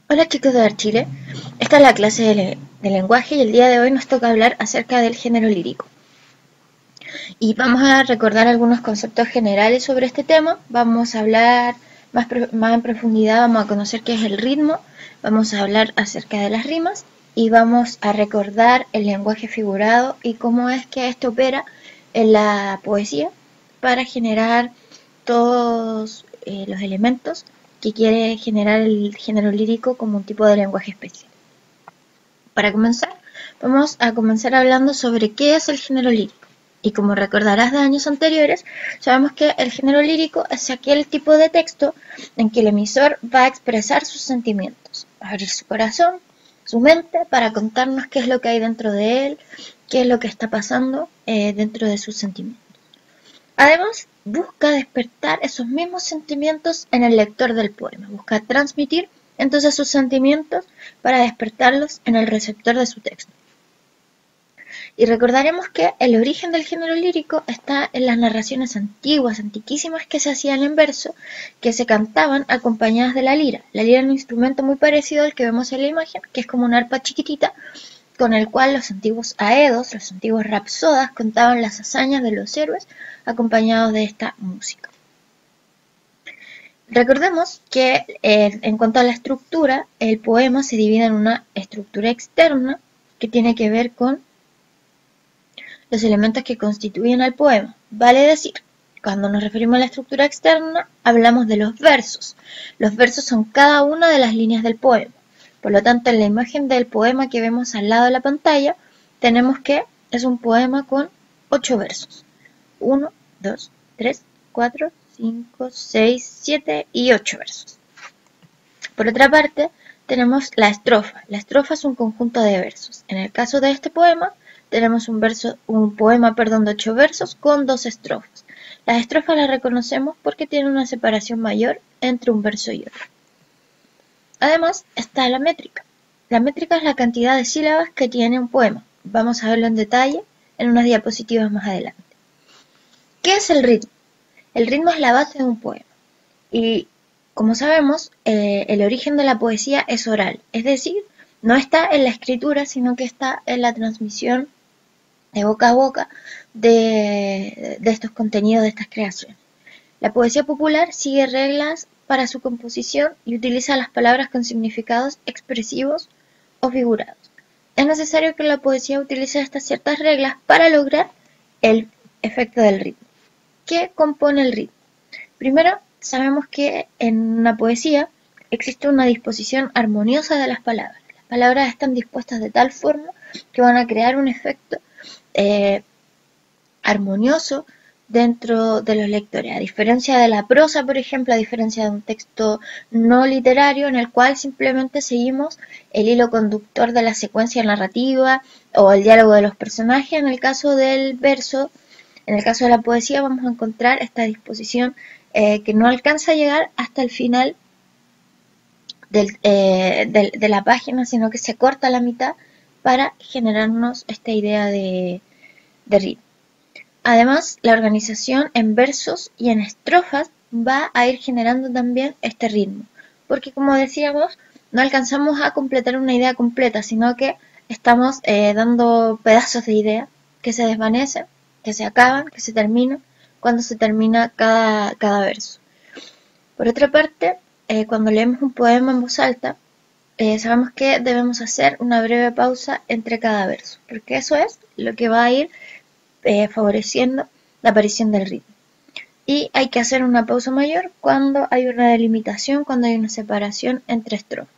Hola chicos de Archile, esta es la clase de lenguaje y el día de hoy nos toca hablar acerca del género lírico. Y vamos a recordar algunos conceptos generales sobre este tema, vamos a hablar más en profundidad, vamos a conocer qué es el ritmo, vamos a hablar acerca de las rimas y vamos a recordar el lenguaje figurado y cómo es que esto opera en la poesía para generar todos los elementos que quiere generar el género lírico como un tipo de lenguaje especial. Para comenzar, vamos a comenzar hablando sobre qué es el género lírico. Y como recordarás de años anteriores, sabemos que el género lírico es aquel tipo de texto en que el emisor va a expresar sus sentimientos, abrir su corazón, su mente, para contarnos qué es lo que hay dentro de él, qué es lo que está pasando dentro de sus sentimientos. Además, busca despertar esos mismos sentimientos en el lector del poema, busca transmitir entonces sus sentimientos para despertarlos en el receptor de su texto. Y recordaremos que el origen del género lírico está en las narraciones antiguas, antiquísimas que se hacían en verso, que se cantaban acompañadas de la lira. La lira es un instrumento muy parecido al que vemos en la imagen, que es como una arpa chiquitita, con el cual los antiguos aedos, los antiguos rapsodas, contaban las hazañas de los héroes acompañados de esta música. Recordemos que en cuanto a la estructura, el poema se divide en una estructura externa que tiene que ver con los elementos que constituyen al poema. Vale decir, cuando nos referimos a la estructura externa, hablamos de los versos. Los versos son cada una de las líneas del poema. Por lo tanto, en la imagen del poema que vemos al lado de la pantalla, tenemos que es un poema con 8 versos. 1, 2, 3, 4, 5, 6, 7 y 8 versos. Por otra parte, tenemos la estrofa. La estrofa es un conjunto de versos. En el caso de este poema, tenemos un poema de 8 versos con 2 estrofas. Las estrofas las reconocemos porque tienen una separación mayor entre un verso y otro. Además, está la métrica. La métrica es la cantidad de sílabas que tiene un poema. Vamos a verlo en detalle en unas diapositivas más adelante. ¿Qué es el ritmo? El ritmo es la base de un poema. Y como sabemos, el origen de la poesía es oral, es decir, no está en la escritura, sino que está en la transmisión de boca a boca de estos contenidos, de estas creaciones. La poesía popular sigue reglas para su composición y utiliza las palabras con significados expresivos o figurados. Es necesario que la poesía utilice estas ciertas reglas para lograr el efecto del ritmo. ¿Qué compone el ritmo? Primero, sabemos que en una poesía existe una disposición armoniosa de las palabras. Las palabras están dispuestas de tal forma que van a crear un efecto armonioso dentro de los lectores, a diferencia de la prosa, por ejemplo, a diferencia de un texto no literario en el cual simplemente seguimos el hilo conductor de la secuencia narrativa o el diálogo de los personajes. En el caso del verso, en el caso de la poesía, vamos a encontrar esta disposición que no alcanza a llegar hasta el final de la página, sino que se corta a la mitad para generarnos esta idea de ritmo. Además, la organización en versos y en estrofas va a ir generando también este ritmo, porque como decíamos, no alcanzamos a completar una idea completa, sino que estamos dando pedazos de idea que se desvanecen, que se acaban, que se terminan, cuando se termina cada verso. Por otra parte, cuando leemos un poema en voz alta, sabemos que debemos hacer una breve pausa entre cada verso, porque eso es lo que va a ir favoreciendo la aparición del ritmo. Y hay que hacer una pausa mayor cuando hay una delimitación, cuando hay una separación entre estrofas.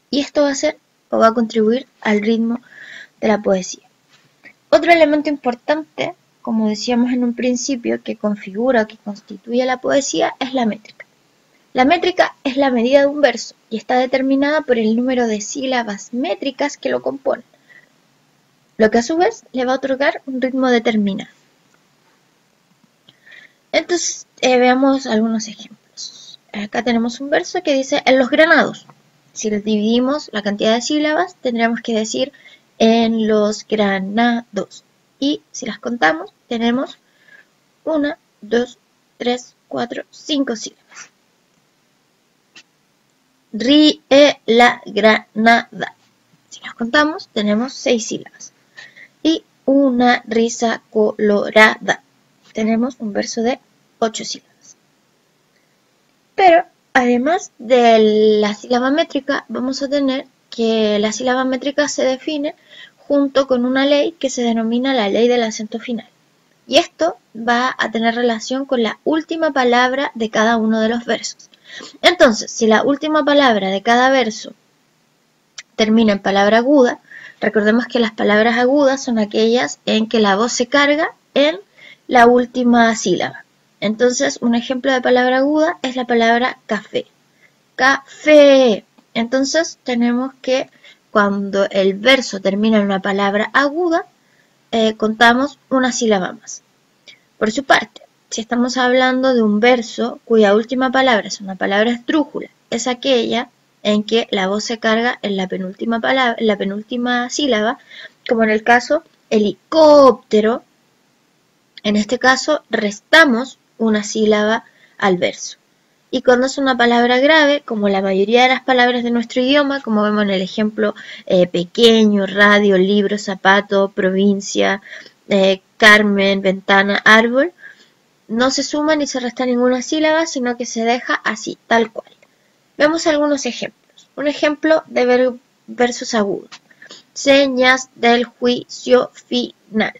Y esto va a ser o va a contribuir al ritmo de la poesía. Otro elemento importante, como decíamos en un principio, que configura o que constituye la poesía es la métrica. La métrica es la medida de un verso y está determinada por el número de sílabas métricas que lo componen, lo que a su vez le va a otorgar un ritmo determinado. Entonces, veamos algunos ejemplos. Acá tenemos un verso que dice en los granados. Si les dividimos la cantidad de sílabas, tendríamos que decir en los granados. Y si las contamos, tenemos 1, 2, 3, 4, 5 sílabas. ríe la granada. Si nos contamos, tenemos 6 sílabas. Y una risa colorada. Tenemos un verso de 8 sílabas. Pero además de la sílaba métrica, vamos a tener que la sílaba métrica se define junto con una ley que se denomina la ley del acento final. Y esto va a tener relación con la última palabra de cada uno de los versos. Entonces, si la última palabra de cada verso termina en palabra aguda, recordemos que las palabras agudas son aquellas en que la voz se carga en la última sílaba. Entonces, un ejemplo de palabra aguda es la palabra café. Café. Entonces, tenemos que cuando el verso termina en una palabra aguda, contamos una sílaba más. Por su parte, si estamos hablando de un verso cuya última palabra es una palabra esdrújula, es aquella en que la voz se carga en la penúltima palabra, en la penúltima sílaba, como en el caso helicóptero. En este caso, restamos una sílaba al verso. Y cuando es una palabra grave, como la mayoría de las palabras de nuestro idioma, como vemos en el ejemplo pequeño, radio, libro, zapato, provincia, Carmen, ventana, árbol, no se suma ni se resta ninguna sílaba, sino que se deja así, tal cual. Veamos algunos ejemplos. Un ejemplo de versos agudos. Señas del juicio final.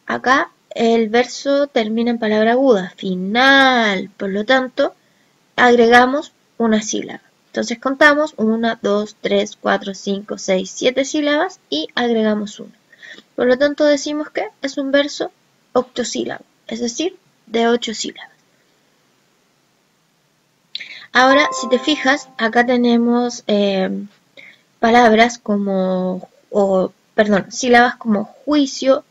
Acá el verso termina en palabra aguda, final, por lo tanto, agregamos una sílaba. Entonces contamos 1, 2, 3, 4, 5, 6, 7 sílabas y agregamos una. Por lo tanto decimos que es un verso octosílabo, es decir, de 8 sílabas. Ahora, si te fijas, acá tenemos palabras como, sílabas como juicio,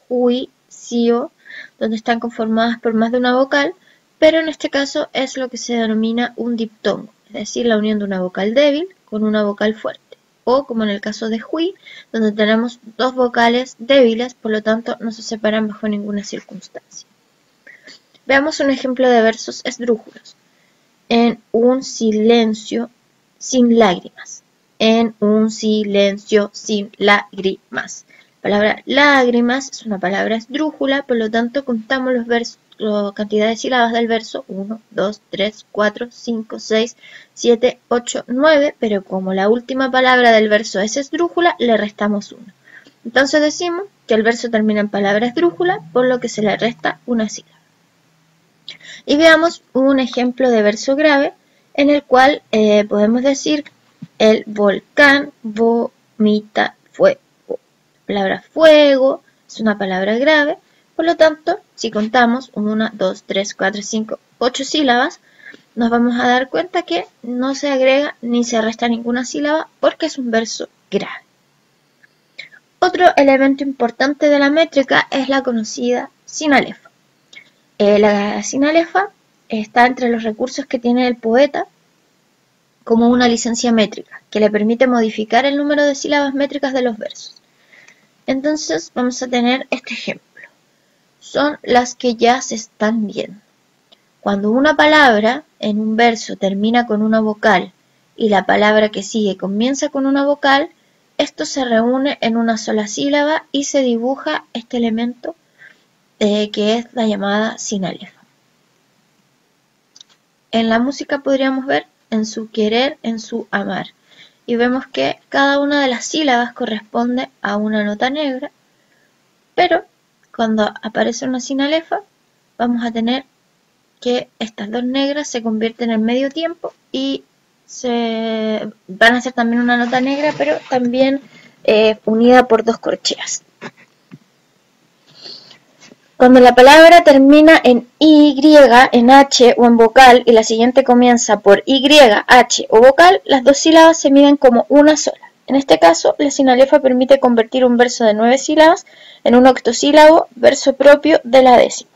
juicio, donde están conformadas por más de una vocal, pero en este caso es lo que se denomina un diptongo, es decir, la unión de una vocal débil con una vocal fuerte. O como en el caso de hui, donde tenemos dos vocales débiles, por lo tanto no se separan bajo ninguna circunstancia. Veamos un ejemplo de versos esdrújulos. En un silencio sin lágrimas. En un silencio sin lágrimas. La palabra lágrimas es una palabra esdrújula, por lo tanto contamos la cantidad de sílabas del verso 1, 2, 3, 4, 5, 6, 7, 8, 9, pero como la última palabra del verso es esdrújula, le restamos una. Entonces decimos que el verso termina en palabra esdrújula, por lo que se le resta una sílaba. Y veamos un ejemplo de verso grave, en el cual podemos decir el volcán vomita fuego. La palabra fuego es una palabra grave, por lo tanto, si contamos 1, 2, 3, 4, 5, 8 sílabas, nos vamos a dar cuenta que no se agrega ni se resta ninguna sílaba porque es un verso grave. Otro elemento importante de la métrica es la conocida sinalefa. La sinalefa está entre los recursos que tiene el poeta como una licencia métrica, que le permite modificar el número de sílabas métricas de los versos. Entonces vamos a tener este ejemplo. Son las que ya se están viendo. Cuando una palabra en un verso termina con una vocal y la palabra que sigue comienza con una vocal, esto se reúne en una sola sílaba y se dibuja este elemento que es la llamada sinalefa. En la música podríamos ver en su querer, en su amar. Y vemos que cada una de las sílabas corresponde a una nota negra, pero cuando aparece una sinalefa, vamos a tener que estas dos negras se convierten en medio tiempo y van a ser también una nota negra, pero también unida por dos corcheas. Cuando la palabra termina en Y, en H o en vocal y la siguiente comienza por Y, H o vocal, las dos sílabas se miden como una sola. En este caso, la sinalefa permite convertir un verso de 9 sílabas en un octosílabo, verso propio de la décima.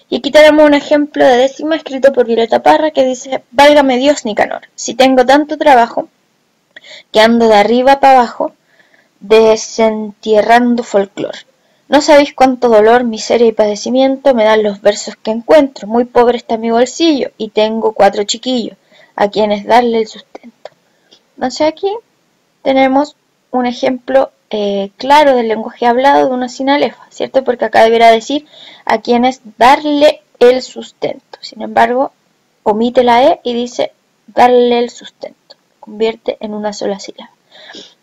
Y aquí tenemos un ejemplo de décima escrito por Violeta Parra que dice: válgame Dios Nicanor, si tengo tanto trabajo que ando de arriba para abajo desentierrando folclor. No sabéis cuánto dolor, miseria y padecimiento me dan los versos que encuentro. Muy pobre está mi bolsillo y tengo 4 chiquillos. a quién es darle el sustento. Entonces aquí tenemos un ejemplo claro del lenguaje hablado de una sinalefa, ¿cierto? Porque acá deberá decir a quién es darle el sustento. Sin embargo, omite la E y dice darle el sustento. Convierte en una sola sílaba.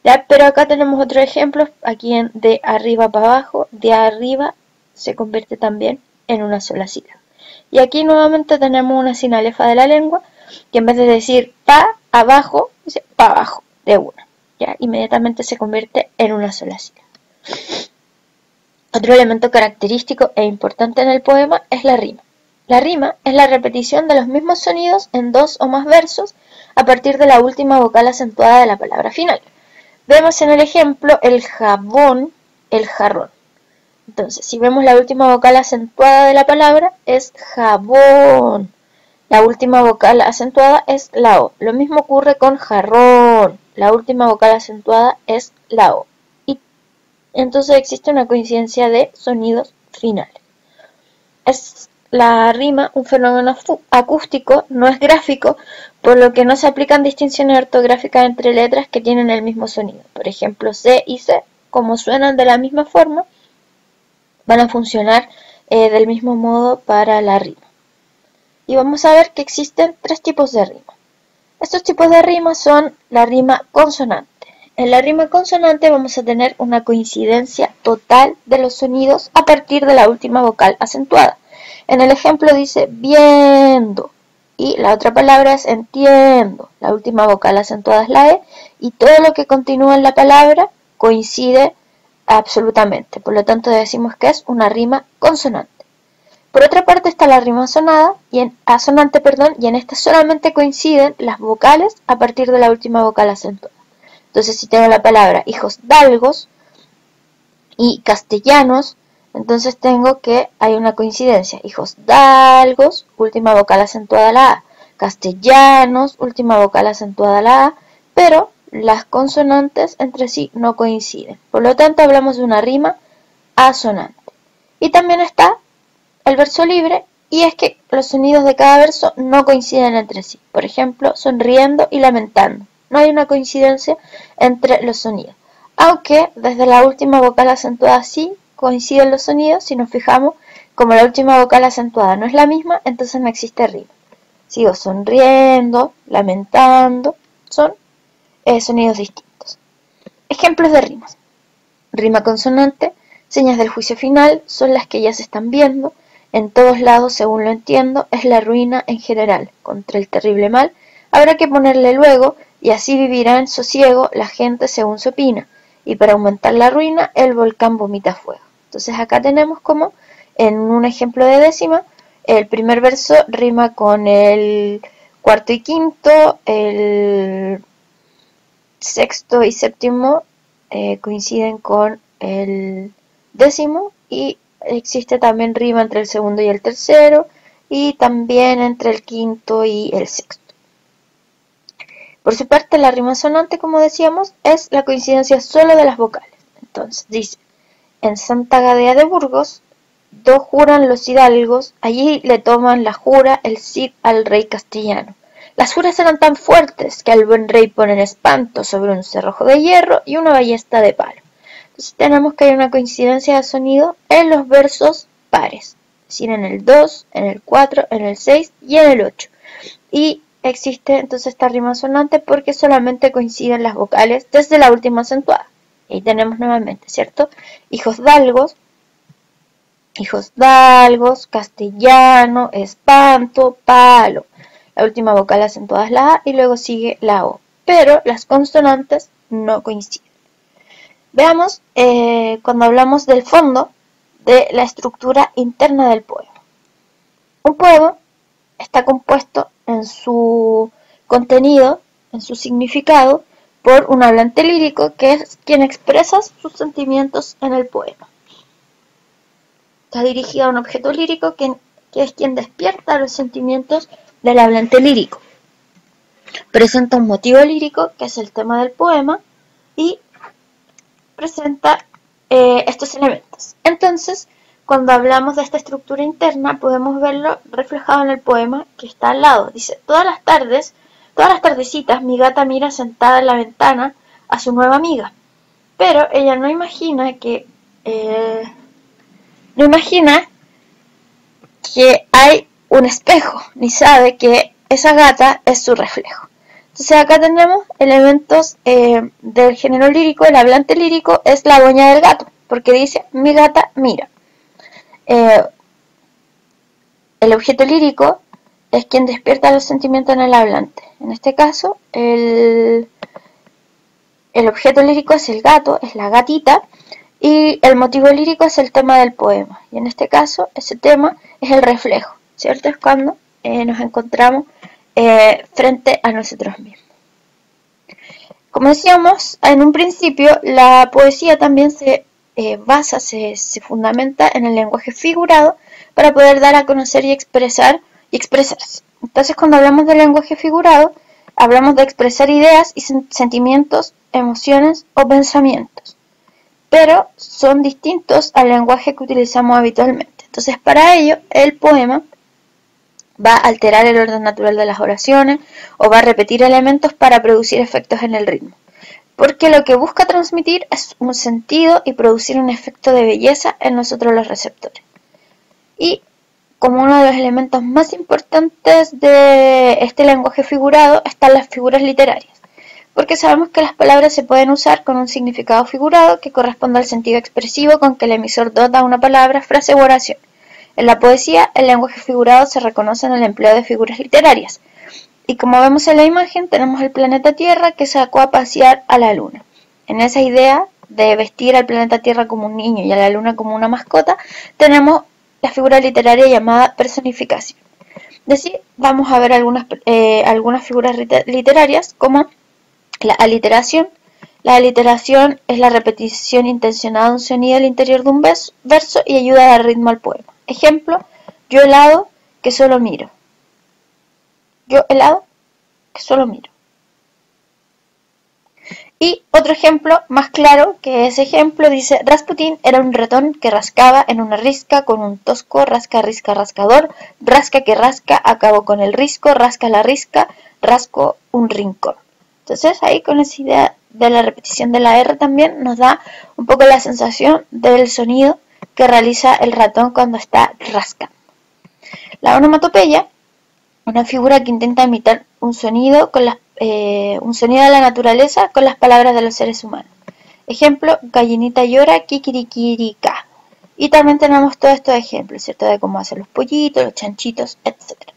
¿Ya? Pero acá tenemos otro ejemplo, aquí en de arriba para abajo, de arriba se convierte también en una sola sílaba. Y aquí nuevamente tenemos una sinalefa de la lengua, que en vez de decir pa abajo, dice pa abajo, de una. ¿Ya? Inmediatamente se convierte en una sola sílaba. Otro elemento característico e importante en el poema es la rima. La rima es la repetición de los mismos sonidos en dos o más versos a partir de la última vocal acentuada de la palabra final. Vemos en el ejemplo el jabón, el jarrón. Entonces, si vemos la última vocal acentuada de la palabra, es jabón. La última vocal acentuada es la O. Lo mismo ocurre con jarrón. La última vocal acentuada es la O. Y entonces existe una coincidencia de sonidos finales. Es la rima un fenómeno acústico, no es gráfico, por lo que no se aplican distinciones ortográficas entre letras que tienen el mismo sonido. Por ejemplo, C y C, como suenan de la misma forma, van a funcionar del mismo modo para la rima. Y vamos a ver que existen tres tipos de rima. Estos tipos de rima son la rima consonante. En la rima consonante vamos a tener una coincidencia total de los sonidos a partir de la última vocal acentuada. En el ejemplo dice viendo y la otra palabra es entiendo. La última vocal acentuada es la E y todo lo que continúa en la palabra coincide absolutamente. Por lo tanto decimos que es una rima consonante. Por otra parte está la rima asonante, y en esta solamente coinciden las vocales a partir de la última vocal acentuada. Entonces, si tengo la palabra hijos dalgos y castellanos, entonces tengo que hay una coincidencia. Hijos dalgos, última vocal acentuada la A. Castellanos, última vocal acentuada la A, pero las consonantes entre sí no coinciden. Por lo tanto, hablamos de una rima asonante. Y también está el verso libre, y es que los sonidos de cada verso no coinciden entre sí. Por ejemplo, sonriendo y lamentando. No hay una coincidencia entre los sonidos. Aunque desde la última vocal acentuada sí coinciden los sonidos, si nos fijamos, como la última vocal acentuada no es la misma, entonces no existe rima. Sigo sonriendo, lamentando, son sonidos distintos. Ejemplos de rimas. Rima consonante, señas del juicio final, son las que ya se están viendo. En todos lados, según lo entiendo, es la ruina en general. Contra el terrible mal, habrá que ponerle luego, y así vivirá en sosiego la gente según se opina. Y para aumentar la ruina, el volcán vomita fuego. Entonces acá tenemos como, en un ejemplo de décima, el primer verso rima con el cuarto y quinto, el sexto y séptimo coinciden con el décimo, y existe también rima entre el segundo y el tercero, y también entre el quinto y el sexto. Por su parte, la rima sonante, como decíamos, es la coincidencia solo de las vocales. Entonces, dice, en Santa Gadea de Burgos, do juran los hidalgos, allí le toman la jura el Cid al rey castellano. Las juras eran tan fuertes que al buen rey ponen espanto sobre un cerrojo de hierro y una ballesta de palo. Entonces tenemos que hay una coincidencia de sonido en los versos pares, es decir, en el 2, en el 4, en el 6 y en el 8. Y existe entonces esta rima sonante porque solamente coinciden las vocales desde la última acentuada. Y ahí tenemos nuevamente, ¿cierto? Hijos dalgos, castellano, espanto, palo. La última vocal acentuada es la A y luego sigue la O. Pero las consonantes no coinciden. Veamos cuando hablamos del fondo de la estructura interna del poema. Un poema está compuesto en su contenido, en su significado, por un hablante lírico que es quien expresa sus sentimientos en el poema. Está dirigido a un objeto lírico que es quien despierta los sentimientos del hablante lírico. Presenta un motivo lírico, que es el tema del poema, y presenta estos elementos. Entonces, cuando hablamos de esta estructura interna, podemos verlo reflejado en el poema que está al lado. Dice, todas las tardes Todas las tardecitas mi gata mira sentada en la ventana a su nueva amiga, pero ella no imagina que hay un espejo, ni sabe que esa gata es su reflejo. Entonces acá tenemos elementos del género lírico. El hablante lírico es la dueña del gato, porque dice mi gata mira. El objeto lírico es quien despierta los sentimientos en el hablante. En este caso, el objeto lírico es el gato, es la gatita, y el motivo lírico es el tema del poema. Y en este caso, ese tema es el reflejo, ¿cierto? Es cuando nos encontramos frente a nosotros mismos. Como decíamos en un principio, la poesía también se fundamenta en el lenguaje figurado para poder dar a conocer y expresarse. Entonces, cuando hablamos del lenguaje figurado, hablamos de expresar ideas y sentimientos, emociones o pensamientos, pero son distintos al lenguaje que utilizamos habitualmente. Entonces, para ello, el poema va a alterar el orden natural de las oraciones o va a repetir elementos para producir efectos en el ritmo, porque lo que busca transmitir es un sentido y producir un efecto de belleza en nosotros los receptores. Y como uno de los elementos más importantes de este lenguaje figurado están las figuras literarias, porque sabemos que las palabras se pueden usar con un significado figurado que corresponde al sentido expresivo con que el emisor dota una palabra, frase u oración. En la poesía, el lenguaje figurado se reconoce en el empleo de figuras literarias. Y como vemos en la imagen, tenemos el planeta Tierra que sacó a pasear a la Luna. En esa idea de vestir al planeta Tierra como un niño y a la Luna como una mascota, tenemos la figura literaria llamada personificación. Es decir, vamos a ver algunas figuras literarias como la aliteración. La aliteración es la repetición intencionada de un sonido al interior de un verso y ayuda a dar ritmo al poema. Ejemplo, yo helado que solo miro. Yo helado que solo miro. Y otro ejemplo más claro que ese ejemplo dice: Rasputín era un ratón que rascaba en una risca con un tosco rasca risca rascador, rasca que rasca, acabó con el risco, rasca la risca, rasco un rincón. Entonces ahí con esa idea de la repetición de la R también nos da un poco la sensación del sonido que realiza el ratón cuando está rascando. La onomatopeya, una figura que intenta imitar un sonido de la naturaleza con las palabras de los seres humanos. Ejemplo, gallinita llora, kikirikirika. Y también tenemos todos estos ejemplos, ¿cierto? De cómo hacen los pollitos, los chanchitos, etc.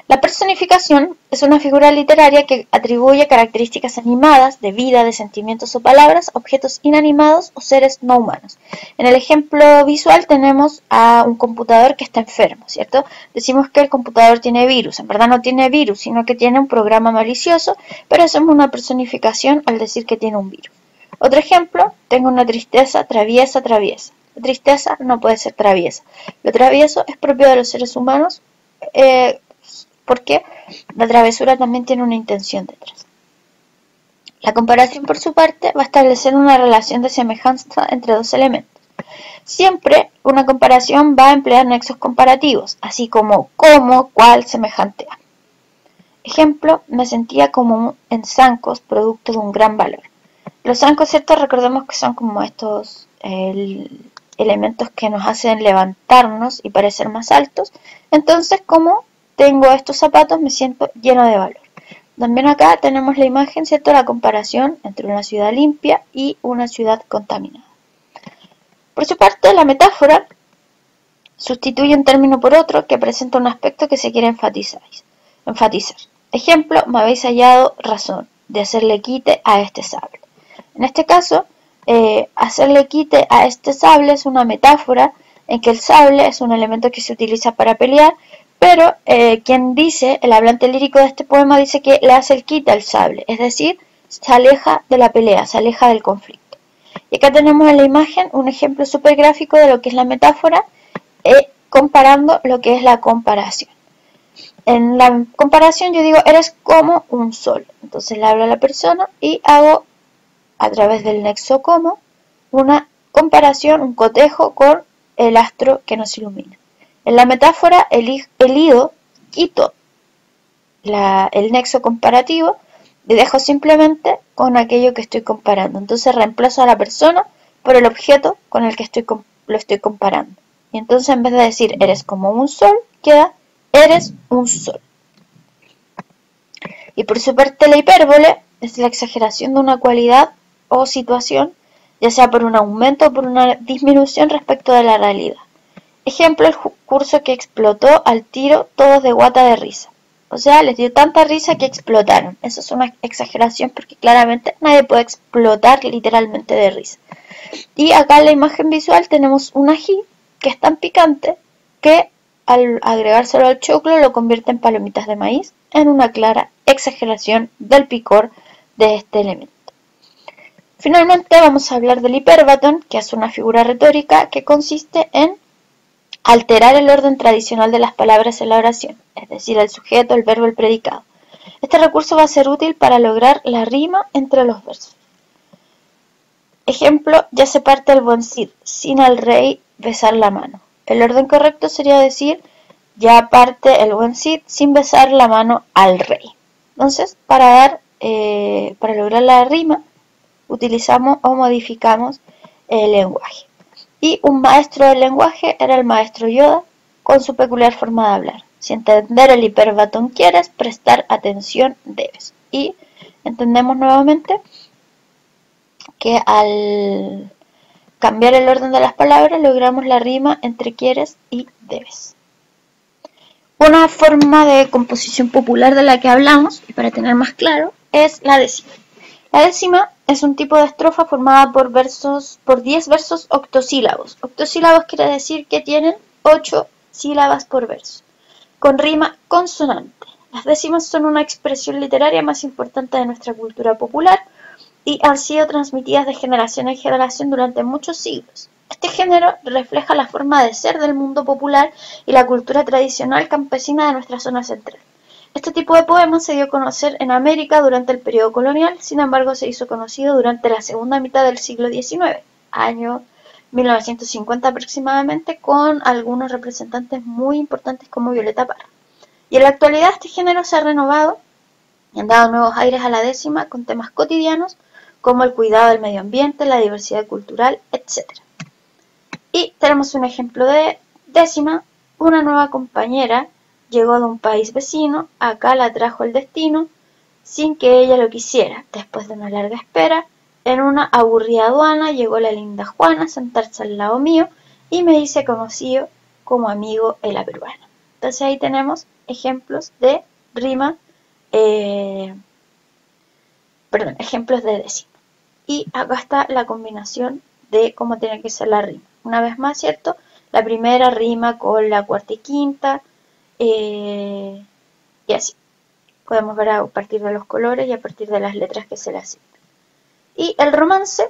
La personificación es una figura literaria que atribuye características animadas, de vida, de sentimientos o palabras, a objetos inanimados o seres no humanos. En el ejemplo visual tenemos a un computador que está enfermo, ¿cierto? Decimos que el computador tiene virus. En verdad no tiene virus, sino que tiene un programa malicioso, pero hacemos una personificación al decir que tiene un virus. Otro ejemplo, tengo una tristeza traviesa. La tristeza no puede ser traviesa. Lo travieso es propio de los seres humanos, porque la travesura también tiene una intención detrás. La comparación, por su parte, va a establecer una relación de semejanza entre dos elementos. Siempre una comparación va a emplear nexos comparativos, así como cómo, cuál, semejante a. Ejemplo, me sentía como en zancos, producto de un gran valor. Los zancos, ¿cierto? Recordemos que son como estos elementos que nos hacen levantarnos y parecer más altos. Entonces, como tengo estos zapatos, me siento lleno de valor. También acá tenemos la imagen, ¿cierto? La comparación entre una ciudad limpia y una ciudad contaminada. Por su parte, la metáfora sustituye un término por otro que presenta un aspecto que se quiere enfatizar. Ejemplo, me habéis hallado razón de hacerle quite a este sable. En este caso, hacerle quite a este sable es una metáfora en que el sable es un elemento que se utiliza para pelear, pero quien dice, el hablante lírico de este poema dice que le hace el quite al sable, es decir, se aleja de la pelea, se aleja del conflicto. Y acá tenemos en la imagen un ejemplo súper gráfico de lo que es la metáfora, comparando lo que es la comparación. En la comparación yo digo, eres como un sol. Entonces le hablo a la persona y hago, a través del nexo como, una comparación, un cotejo con el astro que nos ilumina. En la metáfora, elido, quito el nexo comparativo y dejo simplemente con aquello que estoy comparando. Entonces reemplazo a la persona por el objeto con el que lo estoy comparando. Y entonces en vez de decir eres como un sol, queda eres un sol. Y por su parte la hipérbole es la exageración de una cualidad o situación, ya sea por un aumento o por una disminución respecto de la realidad. Ejemplo, el curso que explotó al tiro todos de guata de risa. O sea, les dio tanta risa que explotaron. Eso es una exageración porque claramente nadie puede explotar literalmente de risa. Y acá en la imagen visual tenemos un ají que es tan picante que al agregárselo al choclo lo convierte en palomitas de maíz, en una clara exageración del picor de este elemento. Finalmente vamos a hablar del hiperbatón, que es una figura retórica que consiste en alterar el orden tradicional de las palabras en la oración, es decir, el sujeto, el verbo, el predicado. Este recurso va a ser útil para lograr la rima entre los versos. Ejemplo, ya se parte el buen Cid, sin al rey besar la mano. El orden correcto sería decir, ya parte el buen Cid sin besar la mano al rey. Entonces, para lograr la rima, utilizamos o modificamos el lenguaje. Y un maestro del lenguaje era el maestro Yoda, con su peculiar forma de hablar. Si entender el hiperbatón quieres, prestar atención debes. Y entendemos nuevamente que al cambiar el orden de las palabras logramos la rima entre quieres y debes. Una forma de composición popular de la que hablamos, y para tener más claro, es la décima. La décima es un tipo de estrofa formada por 10 versos octosílabos. Octosílabos quiere decir que tienen 8 sílabas por verso, con rima consonante. Las décimas son una expresión literaria más importante de nuestra cultura popular y han sido transmitidas de generación en generación durante muchos siglos. Este género refleja la forma de ser del mundo popular y la cultura tradicional campesina de nuestra zona central. Este tipo de poemas se dio a conocer en América durante el periodo colonial, sin embargo se hizo conocido durante la segunda mitad del siglo XIX, año 1950 aproximadamente, con algunos representantes muy importantes como Violeta Parra. Y en la actualidad este género se ha renovado y han dado nuevos aires a la décima con temas cotidianos como el cuidado del medio ambiente, la diversidad cultural, etc. Y tenemos un ejemplo de décima. Una nueva compañera llegó de un país vecino, acá la trajo el destino, sin que ella lo quisiera. Después de una larga espera, en una aburrida aduana llegó la linda Juana a sentarse al lado mío y me hice conocido como amigo en la peruana. Entonces ahí tenemos ejemplos de rima, ejemplos de décima. Y acá está la combinación de cómo tiene que ser la rima. Una vez más, ¿cierto? La primera rima con la cuarta y quinta, y así. Podemos ver a partir de los colores y a partir de las letras que se le asignan. Y el romance,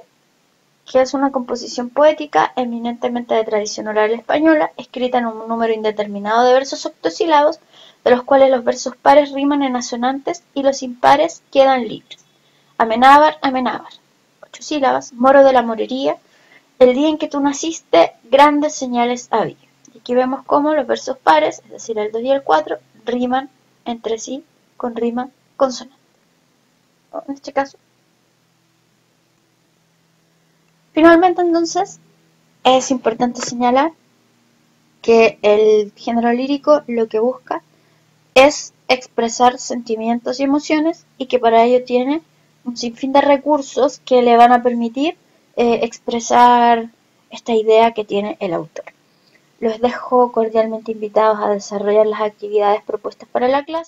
que es una composición poética eminentemente de tradición oral española, escrita en un número indeterminado de versos octosílabos, de los cuales los versos pares riman en asonantes y los impares quedan libres. Amenábar, amenábar. 8 sílabas. Moro de la morería. El día en que tú naciste, grandes señales había. Y aquí vemos cómo los versos pares, es decir, el 2 y el 4, riman entre sí con rima consonante. En este caso. Finalmente, entonces, es importante señalar que el género lírico lo que busca es expresar sentimientos y emociones y que para ello tiene un sinfín de recursos que le van a permitir expresar esta idea que tiene el autor. Los dejo cordialmente invitados a desarrollar las actividades propuestas para la clase.